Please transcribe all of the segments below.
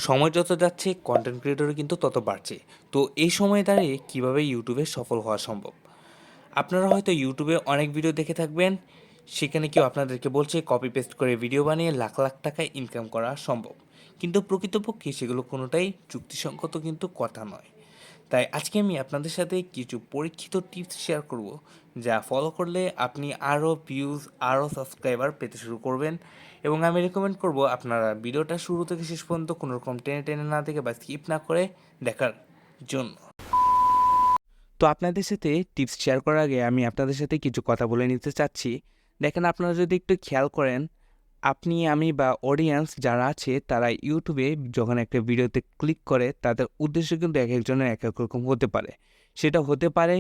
সময় যত যাচ্ছে কন্টেন্ট ক্রিয়েটরও কিন্তু তত বাড়ছে। তো এই সময়ে দাঁড়িয়ে কীভাবে ইউটিউবে সফল হওয়া সম্ভব? আপনারা হয়তো ইউটিউবে অনেক ভিডিও দেখে থাকবেন, সেখানে কেউ আপনাদেরকে বলছে কপি পেস্ট করে ভিডিও বানিয়ে লাখ লাখ টাকা ইনকাম করা সম্ভব, কিন্তু প্রকৃতপক্ষে সেগুলো কোনোটাই যুক্তিসঙ্গত কিন্তু কথা নয়। তাই আজকে আমি আপনাদের সাথে কিছু পরীক্ষিত টিপস শেয়ার করব, যা ফলো করলে আপনি আরও ভিউজ, আরও সাবস্ক্রাইবার পেতে শুরু করবেন। এবং আমি রেকমেন্ড করব আপনারা ভিডিওটা শুরু থেকে শেষ পর্যন্ত কোনো রকম টেনে টেনে না দেখে বা স্কিপ না করে দেখার জন্য। তো আপনাদের সাথে টিপস শেয়ার করার আগে আমি আপনাদের সাথে কিছু কথা বলে নিতে চাচ্ছি। দেখেন, আপনারা যদি একটু খেয়াল করেন, আপনি, আমি বা অডিয়েন্স যারা আছে তারা ইউটিউবে যখন একটা ভিডিওতে ক্লিক করে তাদের উদ্দেশ্য কিন্তু এক একজনের এক এক রকম হতে পারে। সেটা হতে পারে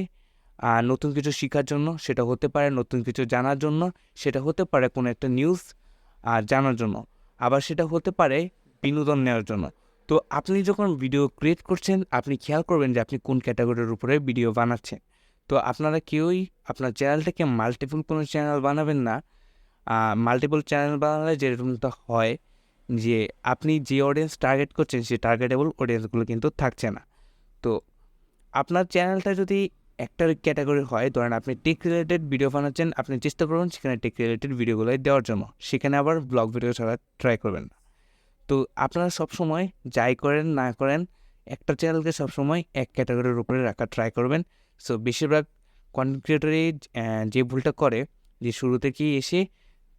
নতুন কিছু শেখার জন্য, সেটা হতে পারে নতুন কিছু জানার জন্য, সেটা হতে পারে কোনো একটা নিউজ জানার জন্য, আবার সেটা হতে পারে বিনোদন নেওয়ার জন্য। তো আপনি যখন ভিডিও ক্রিয়েট করছেন, আপনি খেয়াল করবেন যে আপনি কোন ক্যাটাগরির উপরে ভিডিও বানাচ্ছেন। তো আপনারা কেউই আপনার চ্যানেলটাকে মাল্টিপল কোনো চ্যানেল বানাবেন না। মাল্টিপল চ্যানেল বানালে যেরকমটা হয় যে আপনি যে অডিয়েন্স টার্গেট করছেন সেই টার্গেটেবল অডিয়েন্সগুলো কিন্তু থাকছে না। তো আপনার চ্যানেলটা যদি একটা ক্যাটাগরি হয়, ধরেন আপনি টেক রিলেটেড ভিডিও বানাচ্ছেন, আপনি চেষ্টা করবেন সেখানে টেক রিলেটেড ভিডিওগুলোই দেওয়ার জন্য, সেখানে আবার ব্লগ ভিডিও ছাড়া ট্রাই করবেন না। তো আপনারা সবসময় যাই করেন না করেন, একটা চ্যানেলকে সবসময় এক ক্যাটাগরির উপরে রাখার ট্রাই করবেন। সো বেশিরভাগ কন্টেন্ট ক্রিয়েটরই যে ভুলটা করে, যে শুরু থেকেই এসে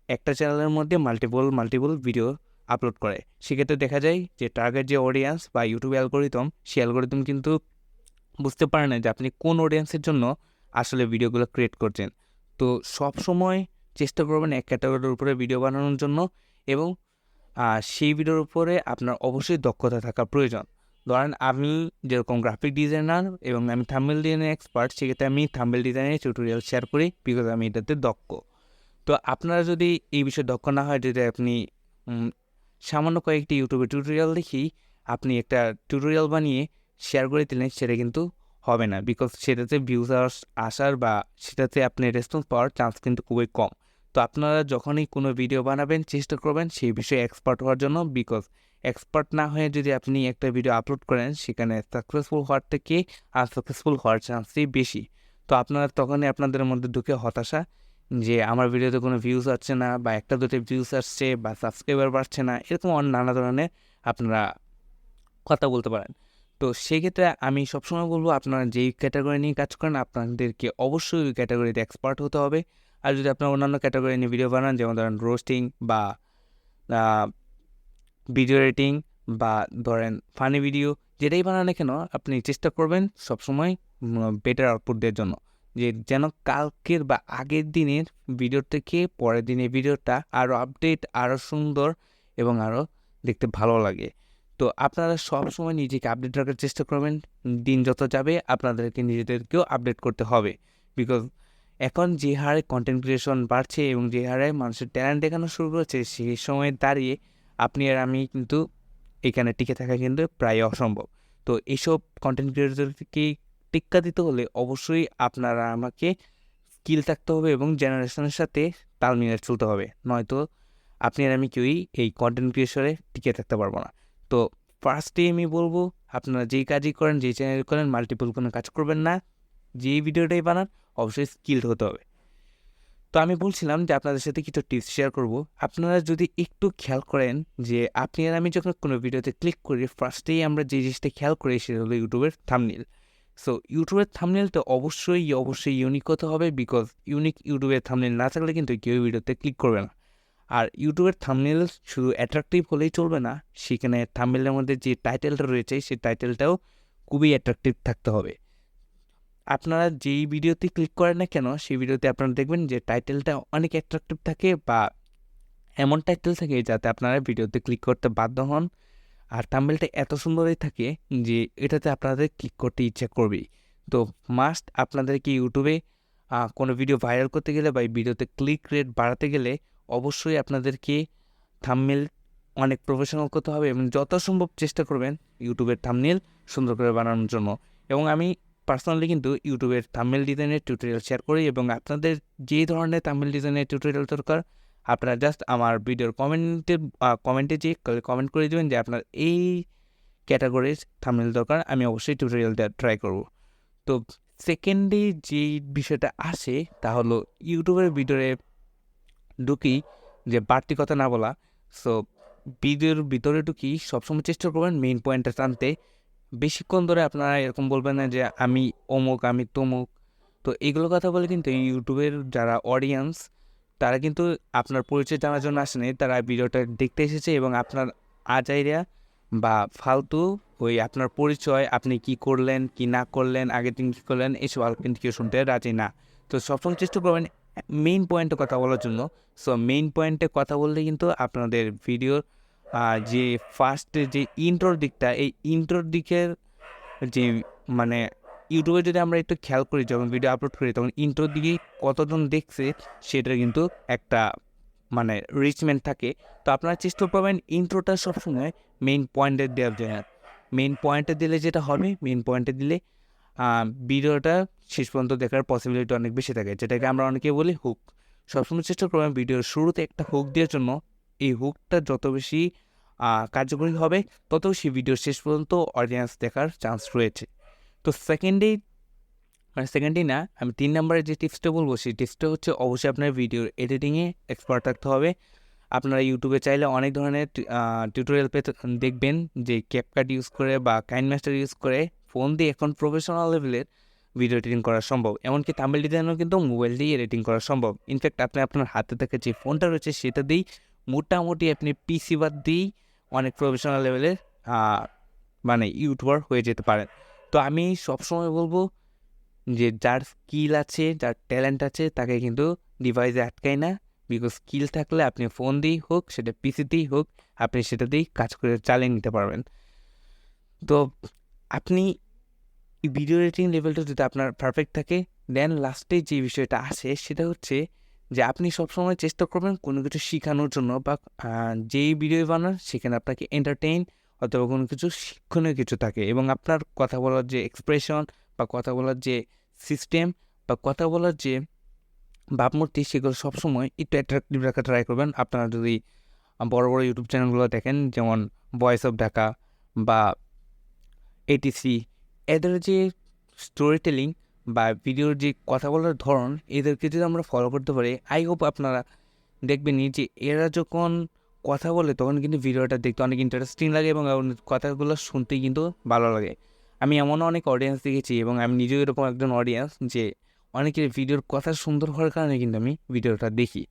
একটা চ্যানেলের মধ্যে মাল্টিপল ভিডিও আপলোড করে। সেক্ষেত্রে দেখা যায় যে টার্গেট যে অডিয়েন্স বা ইউটিউব অ্যালগোরিদম, সেই অ্যালগোরিদম কিন্তু বুঝতে পারে না যে আপনি কোন অডিয়েন্সের জন্য আসলে ভিডিওগুলো ক্রিয়েট করছেন। তো সবসময় চেষ্টা করবেন এক ক্যাটাগরির উপরে ভিডিও বানানোর জন্য, এবং সেই ভিডিওর উপরে আপনার অবশ্যই দক্ষতা থাকা প্রয়োজন। ধরেন আমি যেরকম গ্রাফিক ডিজাইনার এবং আমি থাম্বনেল ডিজাইনের এক্সপার্ট, সেক্ষেত্রে আমি থাম্বনেল ডিজাইনের টিউটোরিয়াল শেয়ার করি, বিকজ আমি এটাতে দক্ষ। তো আপনারা যদি এই বিষয়ে দক্ষ না হয়, যদি আপনি সামান্য কয়েকটি ইউটিউবে টিউটোরিয়াল দেখেই আপনি একটা টিউটোরিয়াল বানিয়ে শেয়ার করে দিলেন, সেটা কিন্তু হবে না, বিকজ সেটাতে ভিউজ আসার বা সেটাতে আপনি রেসপন্স পাওয়ার চান্স কিন্তু খুবই কম। তো আপনারা যখনই কোনো ভিডিও বানাবেন চেষ্টা করবেন সেই বিষয়ে এক্সপার্ট হওয়ার জন্য, বিকজ এক্সপার্ট না হয়ে যদি আপনি একটা ভিডিও আপলোড করেন, সেখানে সাকসেসফুল হওয়ার থেকে আনসাকসেসফুল হওয়ার চান্সই বেশি। তো আপনারা তখনই আপনাদের মধ্যে ঢুকে হতাশা, যে আমার ভিডিওতে কোনো ভিউজ আসছে না, বা একটা দুটো ভিউজ আসছে, বা সাবস্ক্রাইবার বাড়ছে না, এরকম নানা ধরনের আপনারা কথা বলতে পারেন। তো সেক্ষেত্রে আমি সবসময় বলবো, আপনারা যেই ক্যাটাগরি নিয়ে কাজ করেন আপনাদেরকে অবশ্যই ওই ক্যাটাগরিতে এক্সপার্ট হতে হবে। আর যদি আপনার অন্যান্য ক্যাটাগরি নিয়ে ভিডিও বানান, যেমন ধরেন রোস্টিং বা ভিডিও এডিটিং, বা ধরেন ফানি ভিডিও, যেটাই বানান না কেন, আপনি চেষ্টা করবেন সবসময় বেটার আউটপুট দেওয়ার জন্য, যে যেন কালকের বা আগের দিনের ভিডিও থেকে পরের দিনের ভিডিওটা আরও আপডেট, আরও সুন্দর এবং আরও দেখতে ভালো লাগে। তো আপনারা সবসময় নিজেকে আপডেট রাখার চেষ্টা করবেন। দিন যত যাবে আপনাদেরকে নিজেদেরকেও আপডেট করতে হবে, বিকজ এখন যে হারে কন্টেন্ট ক্রিয়েশন বাড়ছে এবং যে হারে মানুষের ট্যালেন্ট দেখানো শুরু করেছে, সেই সময় দাঁড়িয়ে আপনি আর আমি কিন্তু এখানে টিকে থাকা কিন্তু প্রায় অসম্ভব। তো এইসব কন্টেন্ট ক্রিয়েটরকে টিক্কা দিতে হলে অবশ্যই আপনারা আমাকে স্কিল থাকতে হবে এবং জেনারেশনের সাথে তাল মিলিয়ে চলতে হবে, নয়তো আপনি আর আমি কেউই এই কন্টেন্ট ক্রিয়েশনে টিকে থাকতে পারবো না। তো ফার্স্টেই আমি বলবো, আপনারা যেই কাজই করেন, যেই চ্যানেল করেন, মাল্টিপল কোনো কাজ করবেন না। যেই ভিডিওটাই বানান অবশ্যই স্কিলড হতে হবে। তো আমি বলছিলাম যে আপনাদের সাথে কিছু টিপস শেয়ার করব। আপনারা যদি একটু খেয়াল করেন যে আপনি আর আমি যখন কোনো ভিডিওতে ক্লিক করি, ফার্স্টেই আমরা যে জিনিসটা খেয়াল করি সেটা হলো ইউটিউবের থাম্বনেল। সো ইউটিউবের থাম্বনেলটা অবশ্যই ইউনিক হতে হবে, বিকজ ইউনিক ইউটিউবের থাম্বনেল না থাকলে কিন্তু কেউ ভিডিওতে ক্লিক করবে না। আর ইউটিউবের থাম্বনেল শুধু অ্যাট্রাকটিভ হলেই চলবে না, সেখানে থাম্বনেলের মধ্যে যে টাইটেলটা রয়েছে সেই টাইটেলটাও খুবই অ্যাট্রাকটিভ থাকতে হবে। আপনারা যেই ভিডিওতে ক্লিক করেন না কেন, সেই ভিডিওতে আপনারা দেখবেন যে টাইটেলটা অনেক অ্যাট্রাকটিভ থাকে, বা এমন টাইটেল থাকে যাতে আপনারা ভিডিওতে ক্লিক করতে বাধ্য হন। আর থাম্বনেলটা এত সুন্দরই থাকে যে এটাতে আপনাদের ক্লিক করতে ইচ্ছা করবেই। তো মাস্ট আপনাদেরকে ইউটিউবে কোনো ভিডিও ভাইরাল করতে গেলে বা ভিডিওতে ক্লিক রেট বাড়াতে গেলে অবশ্যই আপনাদেরকে থাম্বনেল অনেক প্রফেশনাল করতে হবে, এবং যত সম্ভব চেষ্টা করবেন ইউটিউবের থাম্বনেল সুন্দর করে বানানোর জন্য। এবং আমি পার্সোনালি কিন্তু ইউটিউবের থাম্বনেল ডিজাইনের টিউটোরিয়াল শেয়ার করি, এবং আপনাদের যে ধরনের থাম্বনেল ডিজাইনের টিউটোরিয়াল দরকার আপনারা জাস্ট আমার ভিডিওর কমেন্টে যে কমেন্ট করে দেবেন যে আপনার এই ক্যাটাগরির থাম্বনেল দরকার, আমি অবশ্যই টিউটোরিয়াল দেওয়ার ট্রাই করব। তো সেকেন্ডে যে বিষয়টা আসে তা হলো ইউটিউবের ভিতরে ঢুকি যে বাড়তি কথা না বলা। সো ভিডিওর ভিতরে ঢুকি সবসময় চেষ্টা করবেন মেইন পয়েন্টটা টানতে। বেশিক্ষণ ধরে আপনারা এরকম বলবেন না যে আমি অমুক, আমি তমুক। তো এগুলো কথা বলে কিন্তু ইউটিউবের যারা অডিয়েন্স তারা কিন্তু আপনার পরিচয় জানার জন্য আসেনি, তারা ভিডিওটা দেখতে এসেছে এবং আপনার আজাইরা বা ফালতু ওই আপনার পরিচয়, আপনি কি করলেন কি না করলেন, আগের দিন কী করলেন, এসব আর কিন্তু কেউ শুনতে রাজি না। তো সবসময় চেষ্টা করবেন মেইন পয়েন্টে কথা বলার জন্য। সো মেইন পয়েন্টে কথা বললে কিন্তু আপনাদের ভিডিওর যে ফার্স্টে যে ইন্ট্রোর দিকটা, এই ইন্ট্রোর দিকের যে মানে ইউটিউবে যদি আমরা একটু খেয়াল করি যখন ভিডিও আপলোড করি তখন ইন্ট্রোর দিকে কতজন দেখছে সেটার কিন্তু একটা মানে রিচমেন্ট থাকে। তো আপনারা চেষ্টা করবেন ইন্ট্রোটা সবসময় মেইন পয়েন্টে দেওয়ার জন্য। মেইন পয়েন্টে দিলে যেটা হবে, মেইন পয়েন্টে দিলে ভিডিওটা শেষ পর্যন্ত দেখার পসিবিলিটি অনেক বেশি থাকে, যেটাকে আমরা অনেকে বলি হুক। সবসময় চেষ্টা করবেন ভিডিওর শুরুতে একটা হুক দেওয়ার জন্য। এই হুকটা যত বেশি কার্যকরী হবে তত বেশি ভিডিওর শেষ পর্যন্ত অডিয়েন্স দেখার চান্স রয়েছে। তো সেকেন্ডেই না, আমি 3 নম্বরে যে টিপসটা বলবো সেই টিপসটা হচ্ছে অবশ্যই আপনার ভিডিওর এডিটিংয়ে এক্সপার্ট থাকতে হবে। আপনারা ইউটিউবে চাইলে অনেক ধরনের টিউটোরিয়াল পেতে দেখবেন যে ক্যাপকাট ইউজ করে বা কাইনমাস্টার ইউজ করে ফোন দিয়ে এখন প্রফেশনাল লেভেলের ভিডিও এডিটিং করা সম্ভব। এমনকি থাম্বনেল ডিজাইনও কিন্তু মোবাইল দিয়ে এডিটিং করা সম্ভব। ইনফ্যাক্ট আপনি আপনার হাতে থাকা যে ফোনটা রয়েছে সেটা দিয়েই মোটামুটি আপনি পিসি বাদ দিয়েই অনেক প্রফেশনাল লেভেলের মানে ইউটিউবার হয়ে যেতে পারেন। তো আমি সবসময় বলবো যে যার স্কিল আছে, যার ট্যালেন্ট আছে তাকে কিন্তু ডিভাইসে আটকায় না। বিকজ স্কিল থাকলে আপনি ফোন দিয়েই হোক, সেটা পিসিতেই হোক, আপনি সেটা দিয়েই কাজ করে চালিয়ে নিতে পারবেন। তো আপনি ভিডিও এডিটিং লেভেলটা যদি আপনার পারফেক্ট থাকে, দেন লাস্টে যে বিষয়টা আসে সেটা হচ্ছে যে আপনি সবসময় চেষ্টা করবেন কোনো কিছু শেখানোর জন্য বা যেই ভিডিও বানান সেখানে আপনাকে এন্টারটেইন অথবা কোনো কিছু শিক্ষণীয় কিছু থাকে এবং আপনার কথা বলার যে এক্সপ্রেশন বা কথা বলার যে সিস্টেম বা কথা বলার যে ভাবমূর্তি সেগুলো সবসময় একটু অ্যাট্রাকটিভ রাখার ট্রাই করবেন। আপনারা যদি বড় বড় ইউটিউব চ্যানেলগুলো দেখেন যেমন ভয়েস অফ ঢাকা বা এটিসি, এদের যে স্টোরি টেলিং বা ভিডিওর যে কথা বলার ধরন, এদেরকে যদি আমরা ফলো করতে পারি, আই হোপ আপনারা দেখবেনই যে এরা যখন কথা বলে তখন কিন্তু ভিডিওটা দেখতে অনেক ইন্টারেস্টিং লাগে এবং কথাগুলো শুনতেই কিন্তু ভালো লাগে। আমি এমনও অনেক অডিয়েন্স দেখেছি এবং আমি নিজেও এরকম একজন অডিয়েন্স যে অনেকের ভিডিওর কথা সুন্দর হওয়ার কারণে কিন্তু আমি ভিডিওটা দেখি।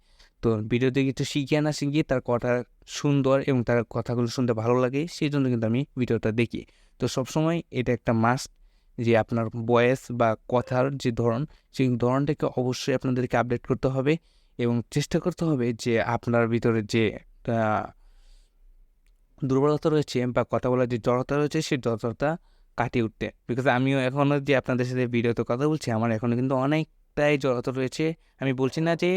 তো ভিডিও দেখে একটু শিখিয়ে না শিখিয়ে তার কথা সুন্দর এবং তার কথাগুলো শুনতে ভালো লাগে, সেই জন্য কিন্তু আমি ভিডিওটা দেখি। তো সবসময় এটা একটা মাস্ট যে আপনার ভয়েস বা কথার যে ধরন, সেই ধরনটাকে অবশ্যই আপনাদেরকে আপডেট করতে হবে এবং চেষ্টা করতে হবে যে আপনার ভিতরে যে দুর্বলতা রয়েছে বা কথা বলার যে জড়তা রয়েছে সেই জড়তা কাটিয়ে উঠতে। বিকজ আমিও এখনও যে আপনাদের সাথে ভিডিওতে কথা বলছি, আমার এখনও কিন্তু অনেকটাই জড়তা রয়েছে। আমি বলছি না যে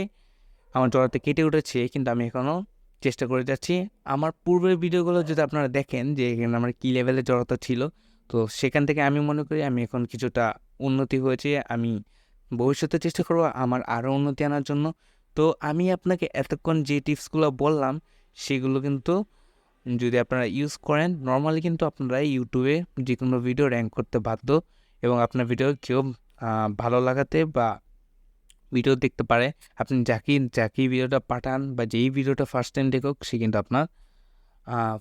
আমার জড়তা কেটে উঠেছে, কিন্তু আমি এখনও চেষ্টা করে যাচ্ছি। আমার পূর্বের ভিডিওগুলো যদি আপনারা দেখেন যে এখানে আমার কী লেভেলের জড়তা ছিল, তো সেখান থেকে আমি মনে করি আমি এখন কিছুটা উন্নতি হয়েছে। আমি ভবিষ্যতে চেষ্টা করব আমার আরও উন্নতি আনার জন্য। তো আমি আপনাকে এতক্ষণ যে টিপসগুলো বললাম সেগুলো কিন্তু যদি আপনারা ইউজ করেন, নর্মালি কিন্তু আপনারা ইউটিউবে যে কোনো ভিডিও র্যাঙ্ক করতে বাধ্য এবং আপনার ভিডিও কেউ ভালো লাগাতে বা ভিডিও দেখতে পারে। আপনি যাকেই ভিডিওটা পাঠান বা যেই ভিডিওটা ফার্স্ট টাইম দেখুক সে কিন্তু আপনার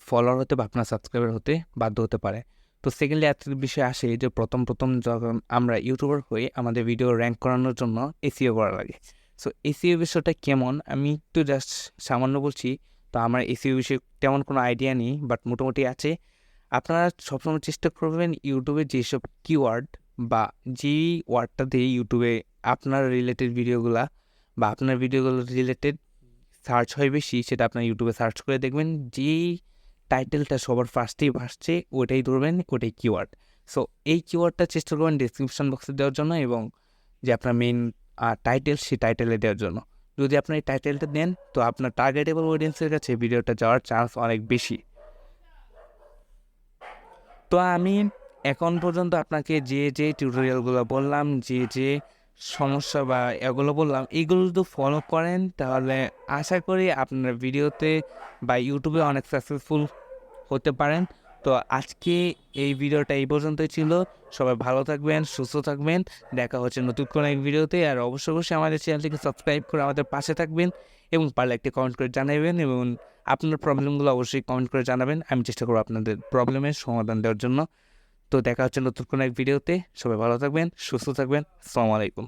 ফলোয়ার হতে বা আপনার সাবস্ক্রাইবার হতে বাধ্য হতে পারে। তো সেকেন্ডলি একটা বিষয় আসে যে প্রথম যখন আমরা ইউটিউবার হই আমাদের ভিডিও র্যাঙ্ক করানোর জন্য এসইও করা লাগে। সো এসইও বিষয়টা কেমন আমি একটু জাস্ট সামান্য বলছি। তো আমার এসইও বিষয়ে তেমন কোনো আইডিয়া নেই, বাট মোটামুটি আছে। আপনারা সবসময় চেষ্টা করবেন ইউটিউবে যেসব কিওয়ার্ড বা যেই ওয়ার্ডটা দিয়ে ইউটিউবে আপনার রিলেটেড ভিডিওগুলা বা আপনার ভিডিওগুলো রিলেটেড সার্চ হয় বেশি, সেটা আপনার ইউটিউবে সার্চ করে দেখবেন যেই টাইটেলটা সবার ফার্স্টেই ভাসছে ওটাই ধরবেন, ওটাই কিওয়ার্ড। সো এই কিওয়ার্ডটা চেষ্টা করবেন ডিসক্রিপশন বক্সে দেওয়ার জন্য এবং যে আপনার মেইন টাইটেল সেই টাইটেলে দেওয়ার জন্য। যদি আপনার এই টাইটেলটা দেন তো আপনার টার্গেটেবল অডিয়েন্সের কাছে ভিডিওটা যাওয়ার চান্স অনেক বেশি। তো আমি এখন পর্যন্ত আপনাকে যে টিউটোরিয়ালগুলো বললাম, যে সমস্যা বা এগুলো বললাম, এগুলো যদি ফলো করেন তাহলে আশা করি আপনার ভিডিওতে বা ইউটিউবে অনেক সাকসেসফুল হতে পারেন। তো আজকে এই ভিডিওটা এই পর্যন্তই ছিল। সবাই ভালো থাকবেন, সুস্থ থাকবেন। দেখা হচ্ছে নতুন কোনো এক ভিডিওতে। আর অবশ্যই আমাদের চ্যানেলটিকে সাবস্ক্রাইব করে আমাদের পাশে থাকবেন এবং পারলে একটি কমেন্ট করে জানাবেন এবং আপনার প্রবলেমগুলো অবশ্যই কমেন্ট করে জানাবেন। আমি চেষ্টা করবো আপনাদের প্রবলেমের সমাধান দেওয়ার জন্য। তো দেখা হচ্ছে নতুন কোনো এক ভিডিওতে। সবাই ভালো থাকবেন, সুস্থ থাকবেন। আসসালামু আলাইকুম।